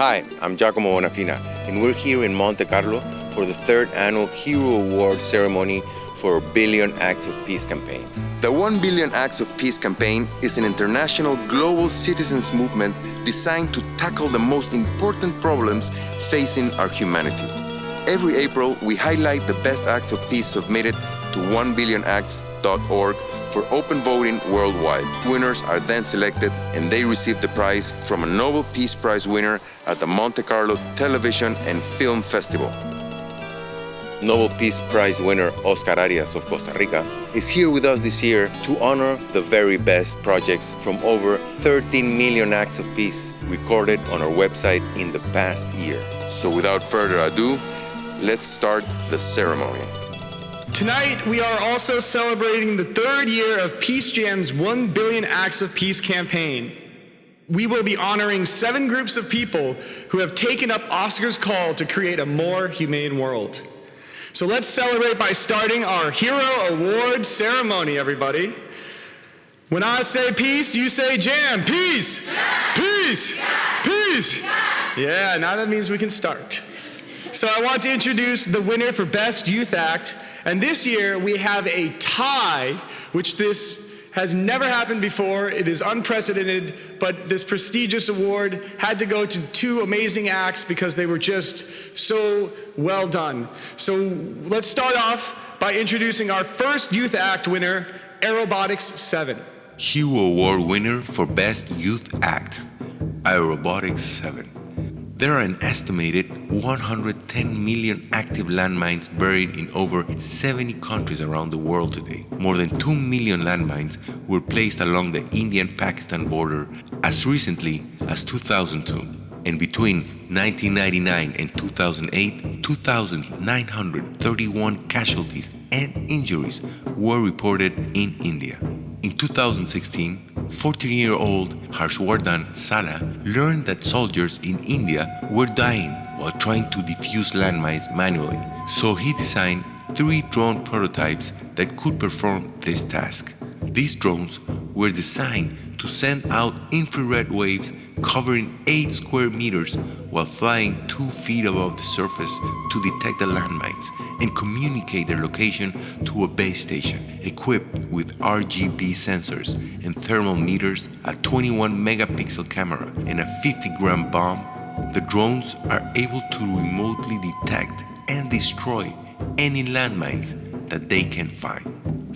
Hi, I'm Giacomo Bonafina, and we're here in Monte Carlo for the third annual Hero Award ceremony for a Billion Acts of Peace campaign. The 1 Billion Acts of Peace campaign is an international global citizens movement designed to tackle the most important problems facing our humanity. Every April, we highlight the best acts of peace submitted to 1billionacts.org for open voting worldwide. Winners are then selected and they receive the prize from a Nobel Peace Prize winner at the Monte Carlo Television and Film Festival. Nobel Peace Prize winner Oscar Arias of Costa Rica is here with us this year to honor the very best projects from over 13 million acts of peace recorded on our website in the past year. So without further ado, let's start the ceremony. Tonight, we are also celebrating the third year of Peace Jam's 1 Billion Acts of Peace campaign. We will be honoring 7 groups of people who have taken up Oscar's call to create a more humane world. So let's celebrate by starting our Hero Award ceremony, everybody. When I say peace, you say jam. Peace! Yeah. Peace! Yeah. Peace! Yeah, now that means we can start. So I want to introduce the winner for Best Youth Act. And this year we have a tie, which this has never happened before. It is unprecedented, but this prestigious award had to go to 2 amazing acts because they were just so well done. So let's start off by introducing our first Youth Act winner, Areobotics 7. Hero Award winner for Best Youth Act, Areobotics 7. There are an estimated 110 million active landmines buried in over 70 countries around the world today. More than 2 million landmines were placed along the Indian-Pakistan border as recently as 2002. And between 1999 and 2008, 2,931 casualties and injuries were reported in India. In 2016, 14-year-old Harshvardhan Sala learned that soldiers in India were dying while trying to defuse landmines manually. So he designed 3 drone prototypes that could perform this task. These drones were designed to send out infrared waves covering 8 square meters while flying 2 feet above the surface to detect the landmines and communicate their location to a base station equipped with RGB sensors and thermal meters, a 21 megapixel camera, and a 50-gram bomb. The drones are able to remotely detect and destroy any landmines that they can find.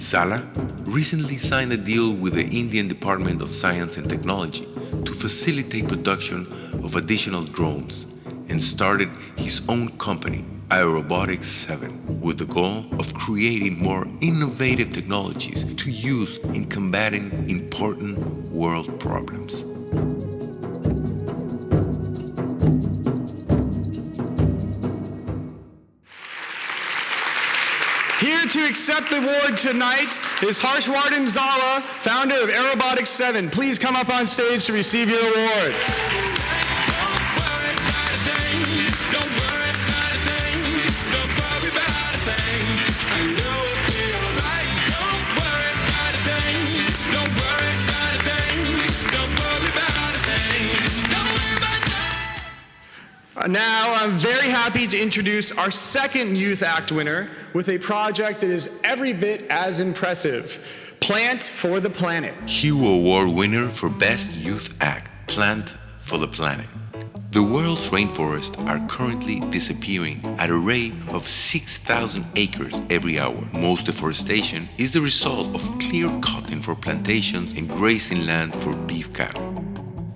Sala recently signed a deal with the Indian Department of Science and Technology to facilitate production of additional drones and started his own company, Areobotics 7, with the goal of creating more innovative technologies to use in combating important world problems. Here to accept the award tonight is Harshvardhan Sala, founder of Areobotics 7. Please come up on stage to receive your award. Now, I'm very happy to introduce our second Youth Act winner with a project that is every bit as impressive, Plant for the Planet. Hero Award winner for Best Youth Act, Plant for the Planet. The world's rainforests are currently disappearing at a rate of 6,000 acres every hour. Most deforestation is the result of clear cutting for plantations and grazing land for beef cattle.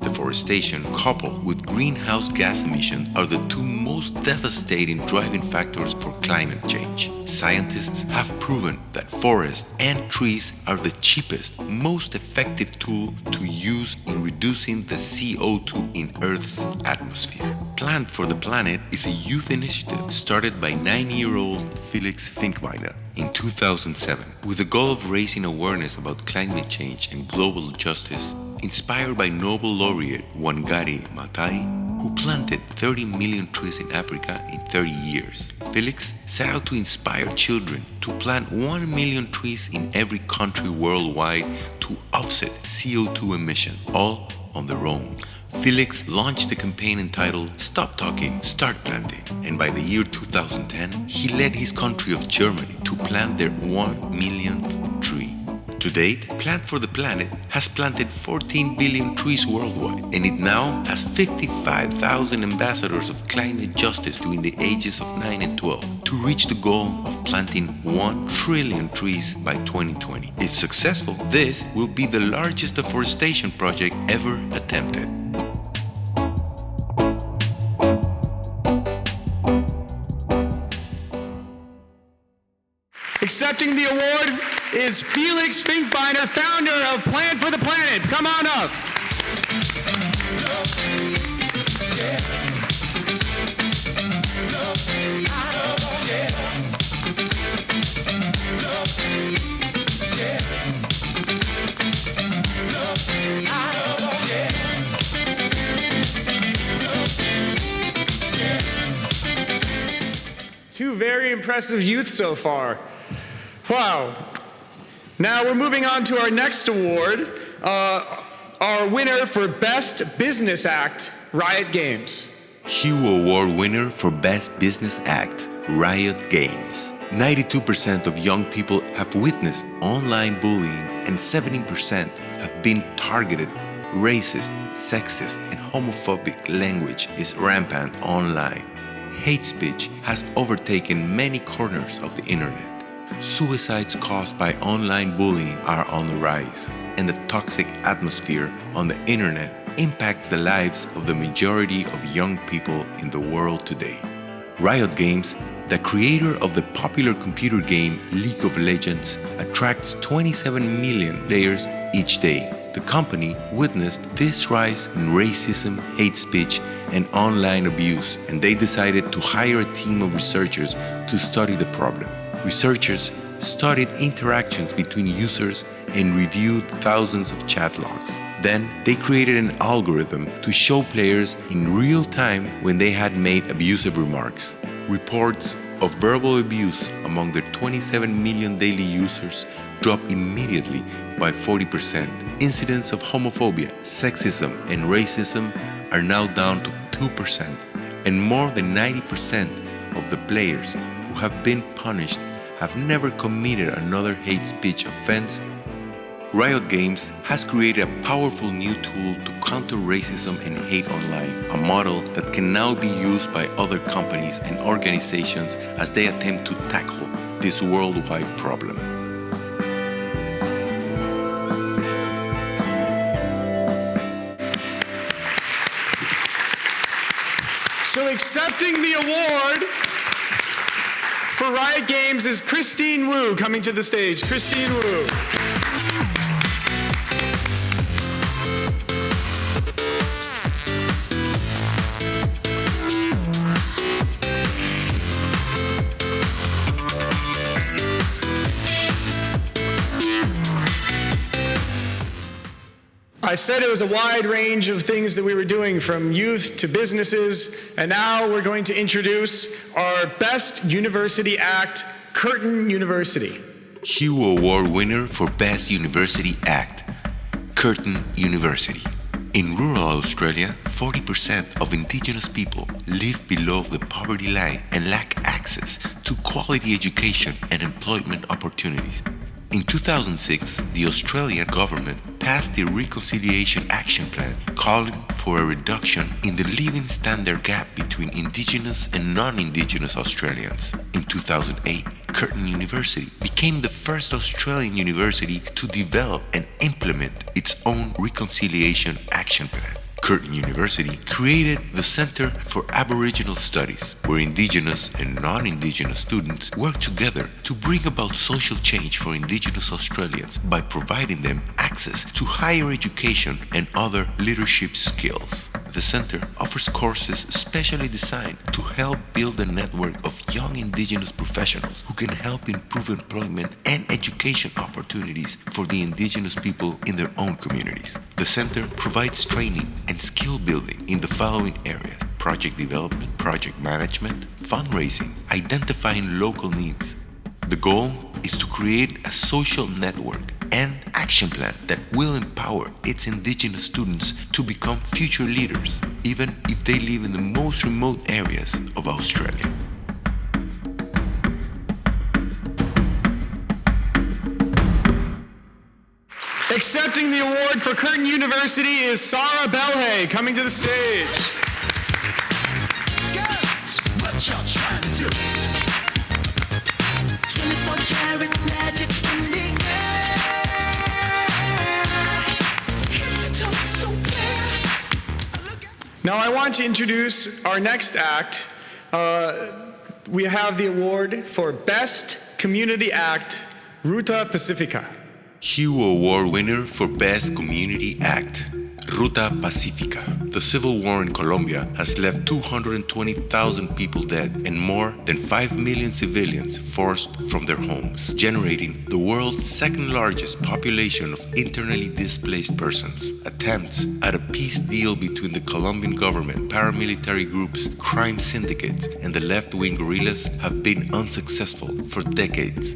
Deforestation coupled with greenhouse gas emissions are the 2 most devastating driving factors for climate change. Scientists have proven that forests and trees are the cheapest, most effective tool to use in reducing the CO2 in Earth's atmosphere. Plant for the Planet is a youth initiative started by 9-year-old Felix Finkbeiner in 2007 with the goal of raising awareness about climate change and global justice. Inspired by Nobel laureate Wangari Maathai, who planted 30 million trees in Africa in 30 years. Felix set out to inspire children to plant 1 million trees in every country worldwide to offset CO2 emissions, all on their own. Felix launched a campaign entitled Stop Talking, Start Planting, and by the year 2010, he led his country of Germany to plant their 1 millionth tree. To date, Plant for the Planet has planted 14 billion trees worldwide, and it now has 55,000 ambassadors of climate justice between the ages of 9 and 12 to reach the goal of planting 1 trillion trees by 2020. If successful, this will be the largest deforestation project ever attempted. Accepting the award is Felix Finkbeiner, founder of Plant for the Planet. Come on up. Two very impressive youth so far. Wow. Now we're moving on to our next award, our winner for Best Business Act, Riot Games. Hugh Award winner for Best Business Act, Riot Games. 92% of young people have witnessed online bullying and 17% have been targeted. Racist, sexist, and homophobic language is rampant online. Hate speech has overtaken many corners of the internet. Suicides caused by online bullying are on the rise, and the toxic atmosphere on the internet impacts the lives of the majority of young people in the world today. Riot Games, the creator of the popular computer game League of Legends, attracts 27 million players each day. The company witnessed this rise in racism, hate speech, and online abuse, and they decided to hire a team of researchers to study the problem. Researchers studied interactions between users and reviewed thousands of chat logs. Then, they created an algorithm to show players in real time when they had made abusive remarks. Reports of verbal abuse among their 27 million daily users dropped immediately by 40%. Incidents of homophobia, sexism, and racism are now down to 2%, and more than 90% of the players who have been punished have never committed another hate speech offense. Riot Games has created a powerful new tool to counter racism and hate online, a model that can now be used by other companies and organizations as they attempt to tackle this worldwide problem. So accepting the award for Riot Games is Christine Wu coming to the stage. Christine Wu. I said it was a wide range of things that we were doing, from youth to businesses, and now we're going to introduce our Best University Act, Curtin University. Hugh Award winner for Best University Act, Curtin University. In rural Australia, 40% of Indigenous people live below the poverty line and lack access to quality education and employment opportunities. In 2006, the Australian government passed the Reconciliation Action Plan, calling for a reduction in the living standard gap between Indigenous and non-Indigenous Australians. In 2008, Curtin University became the first Australian university to develop and implement its own Reconciliation Action Plan. Curtin University created the Center for Aboriginal Studies, where Indigenous and non-Indigenous students work together to bring about social change for Indigenous Australians by providing them access to higher education and other leadership skills. The center offers courses specially designed to help build a network of young Indigenous professionals who can help improve employment and education opportunities for the Indigenous people in their own communities. The center provides training and skill building in the following areas: project development, project management, fundraising, identifying local needs. The goal is to create a social network and action plan that will empower its indigenous students to become future leaders, even if they live in the most remote areas of Australia. Accepting the award for Curtin University is Sarah Belhay, coming to the stage. Girls, what y'all trying to do? 24 karat magic in the air. Head to toe so clear. Now I want to introduce our next act. We have the award for Best Community Act, Ruta Pacifica. Hugo Award winner for Best Community Act, Ruta Pacifica. The civil war in Colombia has left 220,000 people dead and more than 5 million civilians forced from their homes, generating the world's second largest population of internally displaced persons. Attempts at a peace deal between the Colombian government, paramilitary groups, crime syndicates, and the left-wing guerrillas have been unsuccessful for decades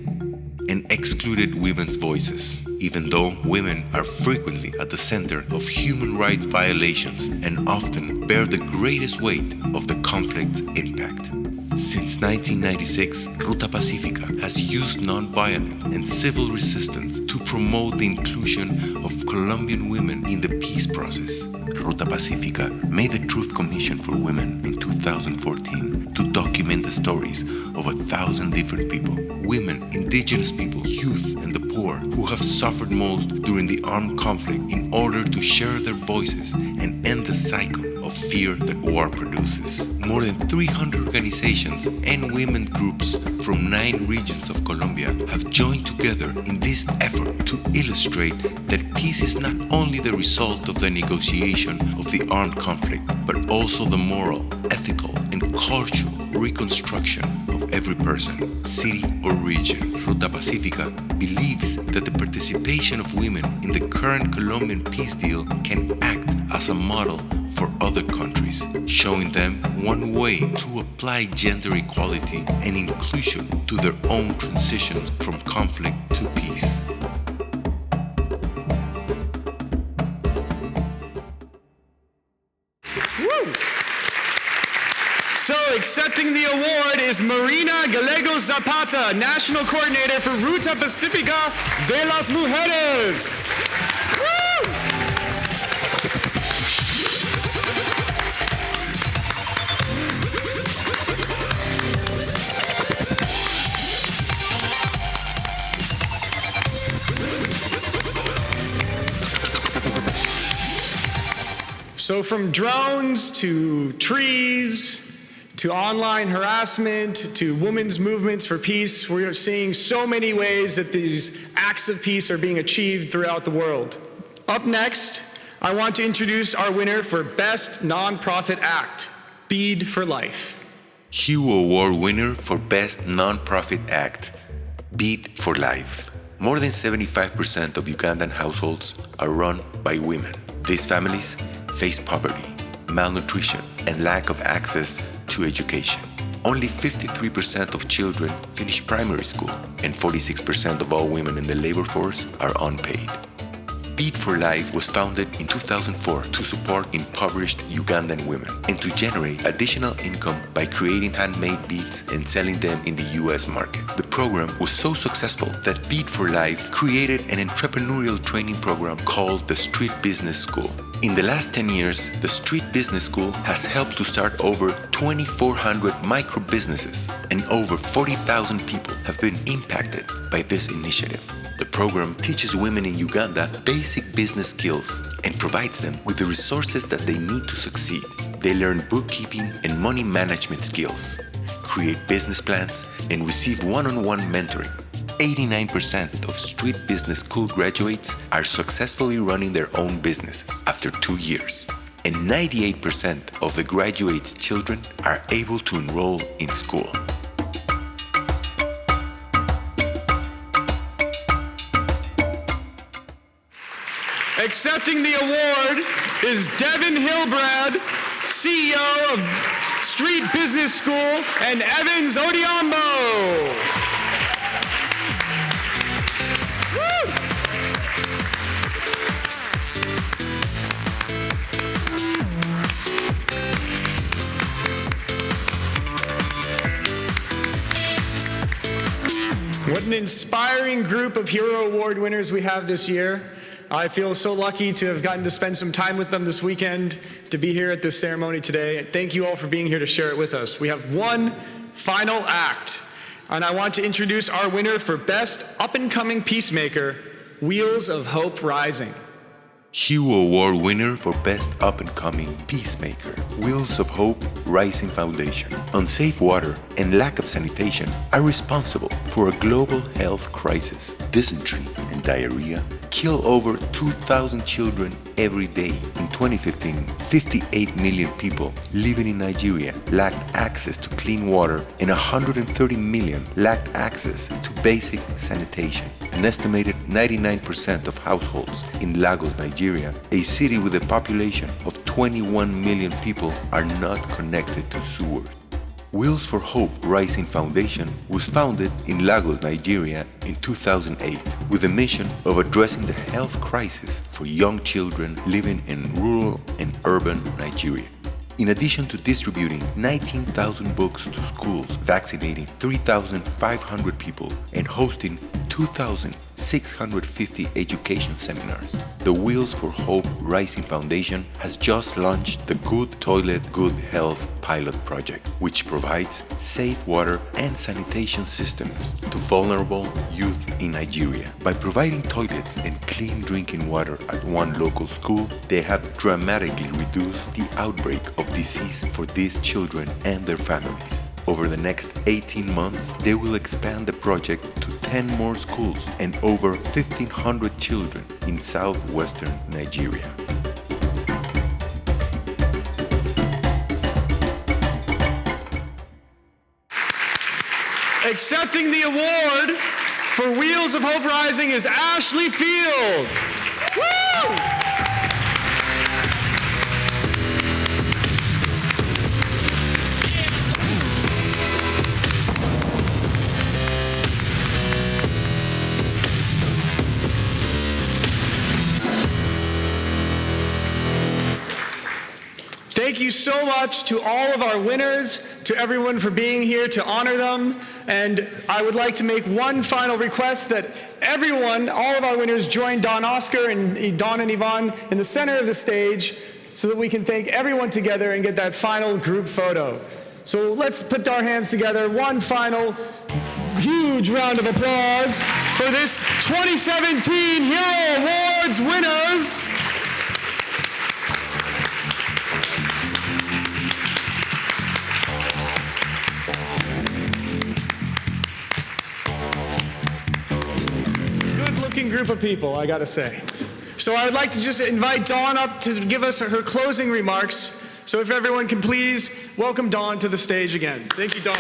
and excluded women's voices, even though women are frequently at the center of human rights violations and often bear the greatest weight of the conflict's impact. Since 1996, Ruta Pacifica has used nonviolent and civil resistance to promote the inclusion of Colombian women in the peace process. Ruta Pacifica made the Truth Commission for Women in 2014 to document the stories of 1,000 different people, women, indigenous people, youth, and the poor who have suffered most during the armed conflict in order to share their voices and end the cycle of fear that war produces. More than 300 organizations and women groups from 9 regions of Colombia have joined together in this effort to illustrate that peace is not only the result of the negotiation of the armed conflict, but also the moral, ethical, and cultural reconstruction of every person, city, or region. Ruta Pacifica believes that the participation of women in the current Colombian peace deal can act as a model for other countries, showing them one way to apply gender equality and inclusion to their own transitions from conflict to peace. Woo! So accepting the award is Marina Gallego Zapata, National Coordinator for Ruta Pacifica de las Mujeres. Woo! So from drones to trees, to online harassment, to women's movements for peace, we're seeing so many ways that these acts of peace are being achieved throughout the world. Up next, I want to introduce our winner for Best Nonprofit Act, Bead for Life. Hugo Award winner for Best Nonprofit Act, Bead for Life. More than 75% of Ugandan households are run by women. These families face poverty, malnutrition, and lack of access to education. Only 53% of children finish primary school, and 46% of all women in the labor force are unpaid. Bead for Life was founded in 2004 to support impoverished Ugandan women and to generate additional income by creating handmade beads and selling them in the US market. The program was so successful that Bead for Life created an entrepreneurial training program called the Street Business School. In the last 10 years, the Street Business School has helped to start over 2,400 micro businesses, and over 40,000 people have been impacted by this initiative. The program teaches women in Uganda basic business skills and provides them with the resources that they need to succeed. They learn bookkeeping and money management skills, create business plans, and receive one-on-one mentoring. 89% of Street Business School graduates are successfully running their own businesses after 2 years. And 98% of the graduates' children are able to enroll in school. Accepting the award is Devin Hilbrad, CEO of Street Business School, and Evans Odiambo. Woo! What an inspiring group of Hero Award winners we have this year. I feel so lucky to have gotten to spend some time with them this weekend, to be here at this ceremony today. Thank you all for being here to share it with us. We have one final act, and I want to introduce our winner for Best Up-and-Coming Peacemaker, Wheels of Hope Rising. Hero Award winner for Best Up-and-Coming Peacemaker, Wheels of Hope Rising Foundation. Unsafe water and lack of sanitation are responsible for a global health crisis. Dysentery and diarrhea kill over 2,000 children every day. In 2015, 58 million people living in Nigeria lacked access to clean water and 130 million lacked access to basic sanitation. An estimated 99% of households in Lagos, Nigeria, a city with a population of 21 million people, are not connected to sewers. Wheels for Hope Rising Foundation was founded in Lagos, Nigeria in 2008 with a mission of addressing the health crisis for young children living in rural and urban Nigeria. In addition to distributing 19,000 books to schools, vaccinating 3,500 people, and hosting 2,650 education seminars, the Wheels for Hope Rising Foundation has just launched the Good Toilet, Good Health pilot project, which provides safe water and sanitation systems to vulnerable youth in Nigeria. By providing toilets and clean drinking water at one local school, they have dramatically reduced the outbreak of disease for these children and their families. Over the next 18 months, they will expand the project to 10 more schools and over 1,500 children in southwestern Nigeria. Accepting the award for Wheels of Hope Rising is Ashley Field. Woo! Thank you so much to all of our winners, to everyone for being here to honor them. And I would like to make one final request that everyone, all of our winners, join Don Oscar and Don and Yvonne in the center of the stage so that we can thank everyone together and get that final group photo. So let's put our hands together. One final huge round of applause for this 2017 Hero Awards winners. Group of people, I gotta say. So I would like to just invite Dawn up to give us her closing remarks. So if everyone can please welcome Dawn to the stage again. Thank you, Dawn.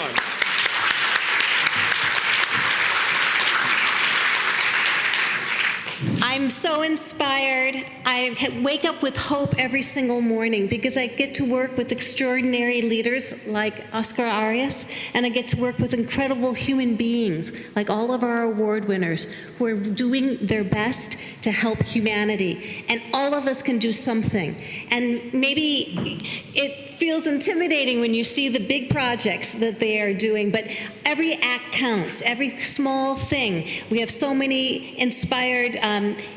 I'm so inspired. I wake up with hope every single morning because I get to work with extraordinary leaders like Oscar Arias, and I get to work with incredible human beings like all of our award winners who are doing their best to help humanity. And all of us can do something. And maybe it feels intimidating when you see the big projects that they are doing, but every act counts, every small thing. We have so many inspired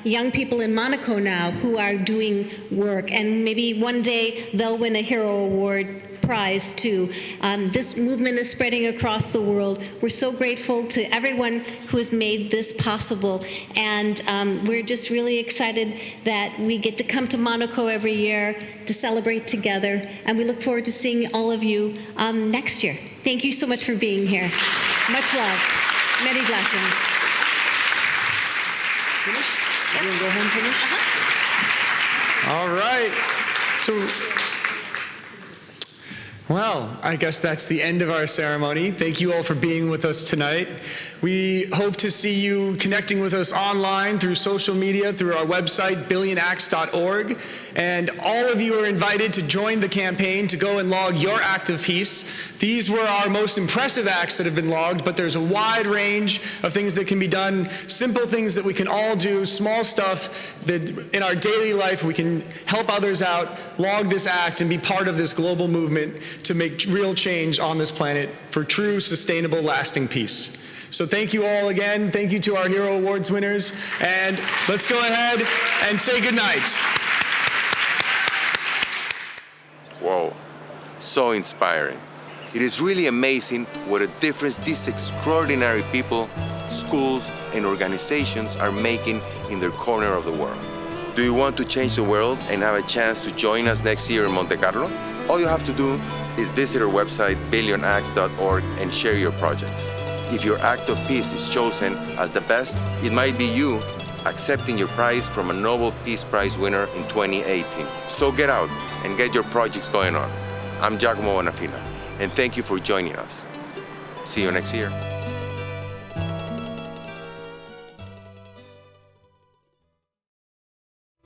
young people in Monaco now who are doing work, and maybe one day they'll win a Hero Award prize too. This movement is spreading across the world. We're so grateful to everyone who has made this possible, and we're just really excited that we get to come to Monaco every year to celebrate together, and we look forward to seeing all of you next year. Thank you so much for being here. Much love. Many blessings. Finish? Yep. You want to go home finish? All right. So, well, I guess that's the end of our ceremony. Thank you all for being with us tonight. We hope to see you connecting with us online through social media, through our website, billionacts.org. And all of you are invited to join the campaign to go and log your act of peace. These were our most impressive acts that have been logged, but there's a wide range of things that can be done, simple things that we can all do, small stuff that in our daily life we can help others out, log this act, and be part of this global movement to make real change on this planet for true, sustainable, lasting peace. So thank you all again. Thank you to our Hero Awards winners. And let's go ahead and say goodnight. Whoa, so inspiring. It is really amazing what a difference these extraordinary people, schools, and organizations are making in their corner of the world. Do you want to change the world and have a chance to join us next year in Monte Carlo? All you have to do is visit our website, billionacts.org, and share your projects. If your act of peace is chosen as the best, it might be you accepting your prize from a Nobel Peace Prize winner in 2018. So get out and get your projects going on. I'm Giacomo Bonafina, and thank you for joining us. See you next year.